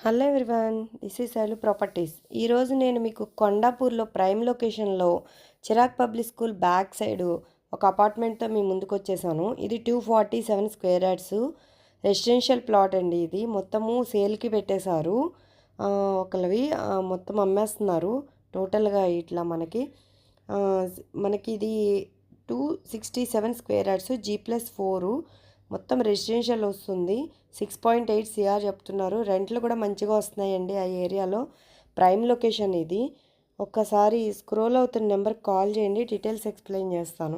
Hello everyone, this is Shailu properties. ఈరోజు నేను మీకు కొండాపూర్లో ప్రైమ్ లొకేషన్లో Chirag public school back side ఒక అపార్ట్మెంట్తో మీ ముందుకు వచ్చేసాను. ఇది 247 స్క్వేర్ యార్డ్స్ రెసిడెన్షియల్ ప్లాట్ అండి. ఇది మొత్తము సేల్కి పెట్టేశారు. ఒకరివి మొత్తం అమ్మేస్తున్నారు టోటల్గా. ఇట్లా ఆ, మనకి ఇది 267 స్క్వేర్ యార్డ్స్ G+4 మొత్తం రెసిడెన్షియల్ వస్తుంది. 6.8 CR చెప్తున్నారు. రెంట్లు కూడా మంచిగా వస్తున్నాయండి ఆ ఏరియాలో. ప్రైమ్ లొకేషన్ ఇది. ఒక్కసారి స్క్రోల్ అవుతున్న నెంబర్కి కాల్ చేయండి, డీటెయిల్స్ ఎక్స్ప్లెయిన్ చేస్తాను.